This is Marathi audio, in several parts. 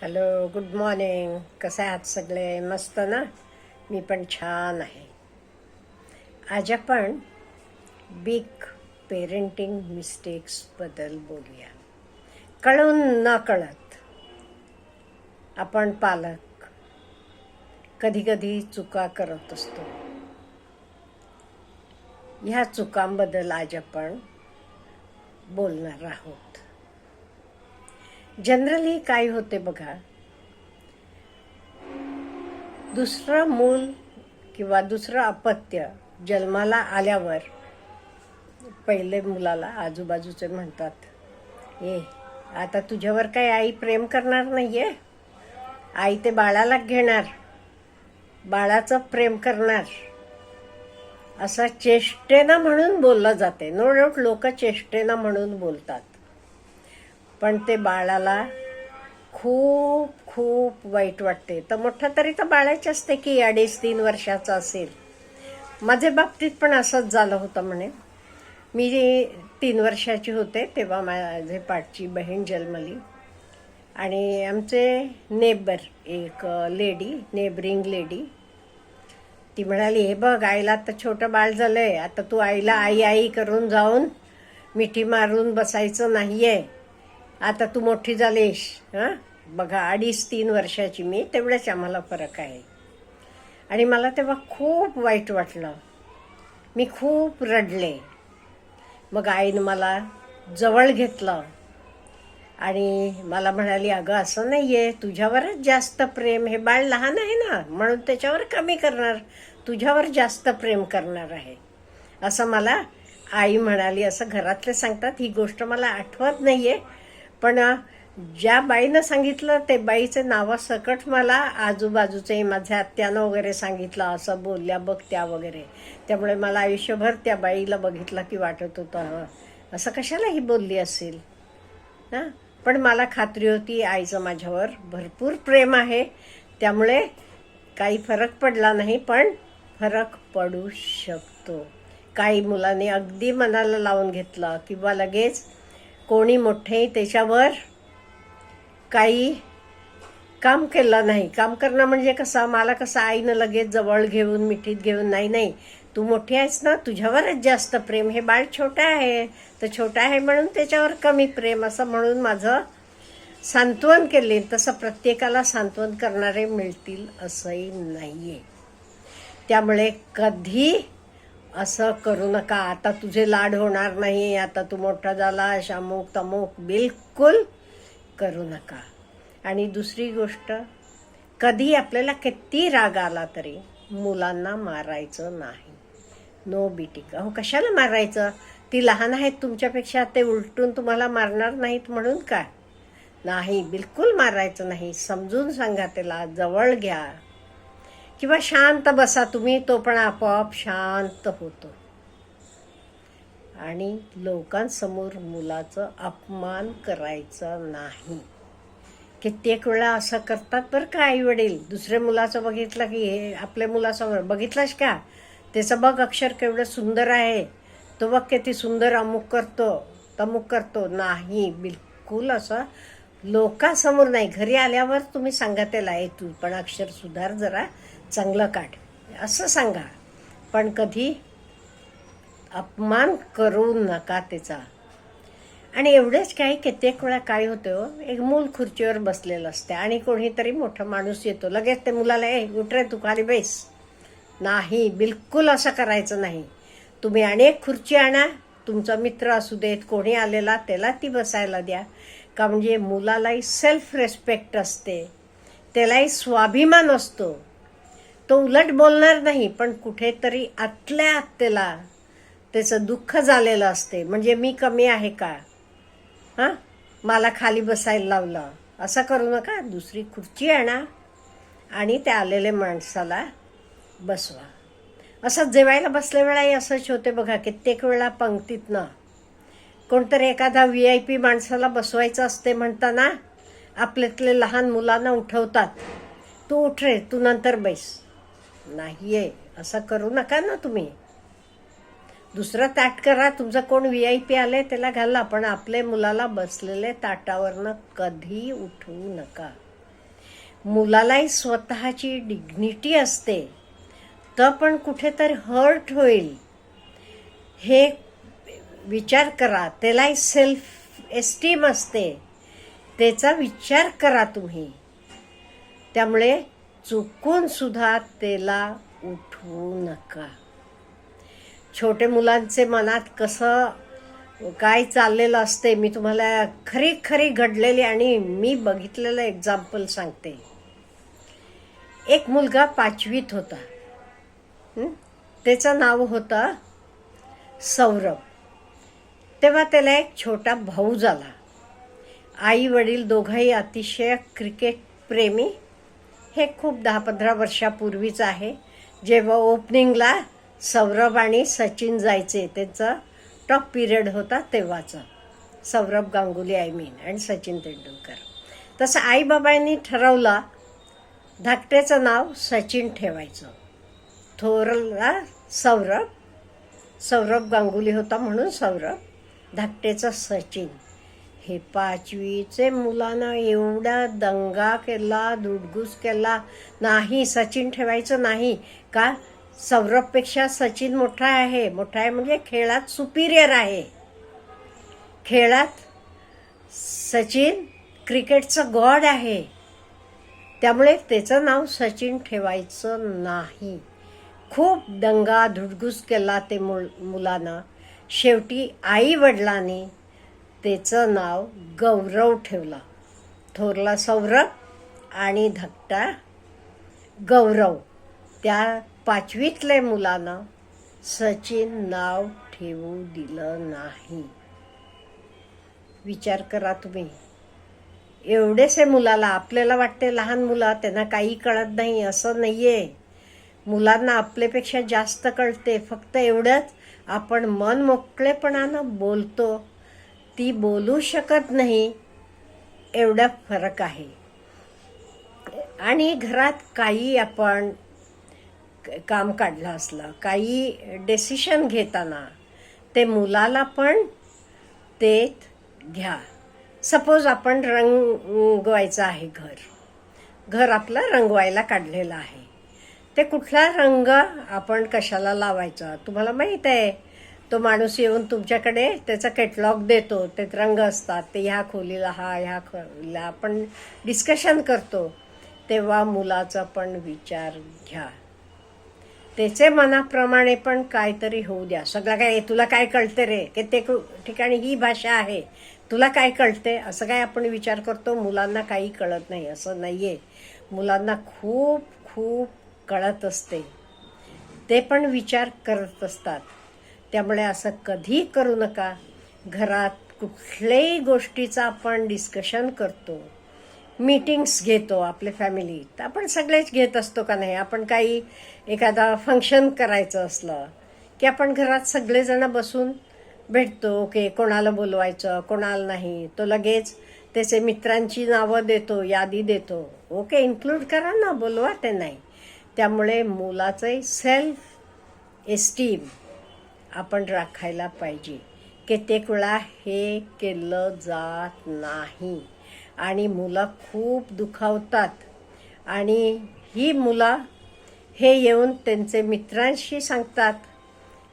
Hello, good morning. कसं आहात सगळे? मस्त ना? मी पण छान आहे. आज आपण बिग पेरेंटिंग मिस्टेक्सबद्दल बोलूया. कळून न कळत आपण पालक कधी कधी चुका करत असतो. ह्या चुकांबद्दल आज आपण बोलणार आहोत. जनरली काय होते बघा, दुसरं मूल किंवा दुसरं अपत्य जन्माला आल्यावर पहिले मुलाला आजूबाजूचे म्हणतात, ए आता तुझ्यावर काही आई प्रेम करणार नाहीये. आई ते बाळाला घेणार, बाळाचं प्रेम करणार, असं चेष्टेनं म्हणून बोललं जाते. नो डाऊट लोक चेष्टेनं म्हणून बोलतात, पण ते बाळाला खूप खूप वाईट वाटते. तर मोठं तरी तर बाळाचे असते की 2.5-3 वर्षाचा असेल. माझ्या बाबतीत पण असंच झालं होतं. म्हणे मी 3 वर्षाची होते तेव्हा माझे पाठची बहीण जन्मली. आणि आमचे नेबर एक लेडी, नेबरिंग लेडी, ती म्हणाली, हे बघ आईला आता छोटं बाळ झालंय, आता तू आईला आई आई करून जाऊन मिठी मारून बसायचं नाहीये. आता तू मोठी झालीस. हां बघा, 2.5-3 वर्षाची मी, तेवढंच आम्हाला फरक आहे. आणि मला तेव्हा खूप वाईट वाटलं. मी खूप रडले. मग आईनं मला जवळ घेतलं आणि मला म्हणाली, अगं असं नाहीये, तुझ्यावरच जास्त प्रेम, हे बाळ लहान आहे ना म्हणून त्याच्यावर कमी करणार, तुझ्यावर जास्त प्रेम करणार आहे, असं मला आई म्हणाली. असं घरातले सांगतात. ही गोष्ट मला आठवत नाहीये, पण ज्या बाईनं सांगितलं ते बाईचे नावासकट मला आजूबाजूचे माझ्या आत्यानं वगैरे सांगितलं, असं बोलल्या बघ त्या वगैरे. त्यामुळे मला आयुष्यभर त्या बाईला बघितलं की वाटत होतं, असं कशाला ही बोलली असेल ना. पण मला खात्री होती आईचं माझ्यावर भरपूर प्रेम आहे, त्यामुळे काही फरक पडला नाही, पण फरक पडू शकतो. काही मुलांनी अगदी मनाला लावून घेतलं किंवा लगेच कोणी मोठे त्याच्यावर काही काम केलं नाही. काम करणं म्हणजे कसं, मला कसं आईनं लगेच जवळ घेऊन मिठीत घेऊन, नाही नाही तू मोठी आहेस ना, तुझ्यावरच जास्त प्रेम, हे बाळ छोटं आहे तर छोटं आहे म्हणून त्याच्यावर कमी प्रेम, असं म्हणून माझं सांत्वन केले. तसं प्रत्येकाला सांत्वन करणारे मिळतील असंही नाहीये. त्यामुळे कधी असं करू नका, आता तुझे लाड होणार नाही, आता तू मोठा झाला, अमुक तमुक, बिलकुल करू नका. आणि दुसरी गोष्ट, कधी आपल्याला किती राग आला तरी मुलांना मारायचं नाही. No beating. अहो कशाला मारायचं, ती लहान आहेत तुमच्यापेक्षा, ते उलटून तुम्हाला मारणार नाहीत म्हणून काय? नाही, बिलकुल मारायचं नाही. समजून सांगा, त्याला जवळ घ्या किंवा शांत बसा तुम्ही, तो पण आपोआप शांत होतो. आणि लोकांसमोर मुलाचं अपमान करायचं नाही. कित्येक वेळा असं करतात बरं का आई वडील. दुसऱ्या मुलाचं बघितलं की हे आपल्या मुलासमोर, बघितलंस का त्याचं बघ अक्षर केवढं सुंदर आहे, तो बघ किती सुंदर अमुक करतो तमुक करतो. नाही, बिलकुल असं लोकांसमोर नाही. घरी आल्यावर तुम्ही सांगा त्याला, आहे तू पण अक्षर सुधार जरा, चांगलं काढ, असं सांगा. पण कधी अपमान करू नका त्याचा. आणि एवढेच काही, कित्येक वेळा काय होतं, एक मूल खुर्चीवर बसलेलं असते आणि कोणीतरी मोठा माणूस येतो, लगेच ते मुलाला, उठ रे तू खाली बैस. नाही, बिलकुल असं करायचं नाही. तुम्ही अनेक खुर्ची आणा, तुमचा मित्र असू देत, कोणी आलेला त्याला ती बसायला द्या. का म्हणजे मुलालाही सेल्फ रेस्पेक्ट असते, त्यालाही स्वाभिमान असतो. तो उलट बोलणार नाही, पण कुठेतरी आतल्या आत त्याला त्याचं दुःख झालेलं असते. म्हणजे मी कमी आहे का, हां मला खाली बसायला लावलं, असं करू नका. दुसरी खुर्ची आणा आणि त्या आलेल्या माणसाला बसवा. असं जेवायला बसल्या वेळाही असंच होते बघा. कित्येक वेळा पंक्तीतनं कोणतरी एखादा VIP माणसाला बसवायचं असते, म्हणताना आपल्यातले लहान मुलांना उठवतात, तू उठ रे, तू नंतर बैस. नाहीये, असं करू नका ना तुम्ही. दुसरं ताट करा, तुमचं कोण VIP आले त्याला घाला, पण आपल्या मुलाला बसलेले ताटावरनं कधी उठवू नका. मुलालाही स्वतःची डिग्निटी असते, तर पण कुठेतरी हर्ट होईल हे विचार करा. त्यालाही सेल्फ एस्टीम असते, त्याचा विचार करा तुम्ही. त्यामुळे चुकून सुद्धा त्याला उठवू नका. छोटे मुलांचे मनात कसं काय चाललेलं असते, मी तुम्हाला खरी खरी घडलेली आणि मी बघितलेलं एक्झाम्पल सांगते. एक मुलगा 5वीत होता. त्याचं नाव होतं सौरभ. तेव्हा त्याला एक छोटा भाऊ झाला. आई वडील दोघंही अतिशय क्रिकेट प्रेमी. हे खूप 10-15 वर्षापूर्वीच आहे, जेव्हा ओपनिंगला सौरभ आणि सचिन जायचे. त्यांचा टॉप पिरियड होता तेव्हाचा. सौरभ गांगुली आणि सचिन तेंडुलकर. तसं आईबाबांनी ठरवलं धाकट्याचं नाव सचिन ठेवायचं. थोरला सौरभ गांगुली होता म्हणून सौरभ, धाकट्याचं सचिन. हे 5वीचे मुलानं एवढा दंगा केला, दुडगुस केला. नाही, सचिन ठेवायचं नाही. का? सौरभपेक्षा सचिन मोठा आहे म्हणजे खेळात सुपिरियर आहे. खेळात सचिन क्रिकेटचं गॉड आहे. त्यामुळे त्याचं नाव सचिन ठेवायचं नाही. खूप दंगा धुडगुस केला ते मुलानं. शेवटी आई वडिलांनी त्याचं नाव गौरव ठेवलं. थोरला सौरभ आणि धाकटा गौरव. त्या 5वीतल्या मुलानं सचिन नाव ठेवू दिलं नाही. विचार करा तुम्ही. एवढेसे मुलाला, आपल्याला वाटते लहान मुलं त्यांना काही कळत नाही, असं नाहीये. मुलांना आपल्यापेक्षा जास्त कळते. फक्त एवढंच, आपण मन मोकळेपणानं बोलतो, ती बोलू शकत नाही, एवढा फरक आहे. आणि घरात काही आपण काम काढलं असलं, काही डिसिशन घेताना ते मुलाला पण ते घ्या. सपोज आपण रंगवायचं आहे, घर आपलं रंगवायला काढलेलं आहे. ते कुठला रंग आपण कशाला लावायचा तुम्हाला माहीत आहे. तो माणूस येऊन तुमच्याकडे त्याचा कॅटलॉग देतो, ते रंग असतात. ते ह्या खोलीला ह्या खोलीला आपण डिस्कशन करतो. तेव्हा मुलाचा पण विचार घ्या. त्याचे मनाप्रमाणे पण काहीतरी होऊ द्या. सगळं काय तुला काय कळते रे, की ते ठिकाणी ही भाषा आहे, तुला काय कळते, असं काय आपण विचार करतो. मुलांना काही कळत नाही असं नाहीये. मुलांना खूप खूप कळत असते. ते पण विचार करत असतात. त्यामुळे असं कधी करू नका. घरात कुठल्याही गोष्टीचं आपण डिस्कशन करतो, मीटिंग्स घेतो आपल्या फॅमिलीत. आपण सगळेच घेत असतो का नाही. आपण काही एखादा फंक्शन करायचं असलं की आपण घरात सगळेजण बसून भेटतो, की कोणाला बोलवायचं कोणाला नाही. तो लगेच त्याचे मित्रांची नावं देतो, यादी देतो. ओके, इन्क्लूड करा ना, बोलवा ते नाही. त्यामुळे मुलाचं सेल्फ एस्टीम आपण राखायला पाहिजे. कित्येक वेळा हे केलं जात नाही आणि मुलं खूप दुखावतात. आणि ही मुलं हे येऊन त्यांचे मित्रांशी सांगतात,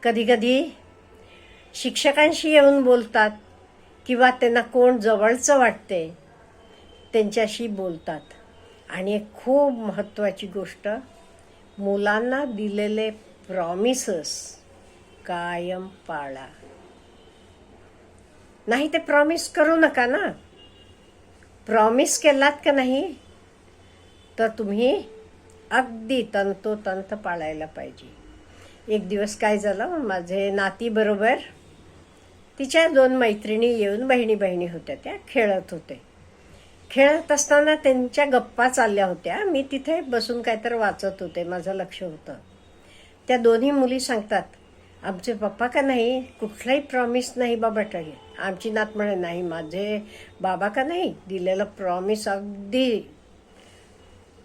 कधीकधी शिक्षकांशी येऊन बोलतात, किंवा त्यांना कोण जवळचं वाटते त्यांच्याशी बोलतात. आणि एक खूप महत्त्वाची गोष्ट, मुलांना दिलेले प्रॉमिसेस कायम पाळा. नाही ते प्रॉमिस करू नका ना. प्रॉमिस केलात का नाही तर तुम्ही अगदी तंतोतंत पाळायला पाहिजे. एक दिवस काय झालं, माझे नातीबरोबर तिच्या 2 मैत्रिणी येऊन बहिणी होत्या. त्या खेळत होते. खेळत असताना त्यांच्या गप्पा चालल्या होत्या. मी तिथे बसून काहीतरी वाचत होते, माझं लक्ष होतं. त्या दोन्ही मुली सांगतात, आमचे पप्पा का नाही कुठलाही प्रॉमिस नाही बाबा टळे. आमची नात म्हणे, नाही माझे बाबा का नाही दिलेलं प्रॉमिस अगदी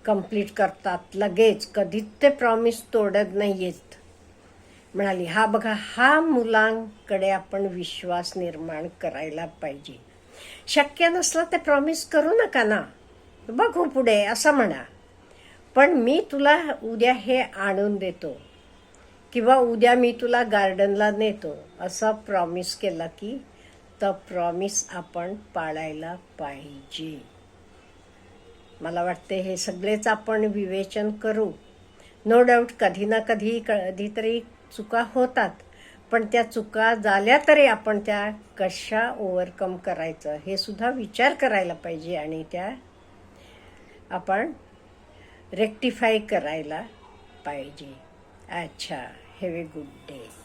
कंप्लीट करतात लगेच, कधीच ते प्रॉमिस तोडत नाही आहेत. म्हणाली, हा बघा, हा मुलांकडे आपण विश्वास निर्माण करायला पाहिजे. शक्य नसलं ते प्रॉमिस करू नका ना. बघू पुढे असं म्हणा. पण मी तुला उद्या हे आणून देतो किंवा उद्या मी तुला गार्डनला नेतो असा प्रॉमिस केला की तो प्रॉमिस आपण पाळायला पाहिजे. मला वाटते हे सगळेच आपण विवेचन करू. नो डाऊट कधी ना कधीतरी चुका होतात, पण त्या चुका झाल्या तरी आपण त्या कशा ओव्हरकम करायचं हे सुद्धा विचार करायला पाहिजे आणि त्या आपण रेक्टिफाय करायला पाहिजे. अच्छा, हॅव ए गुड डे.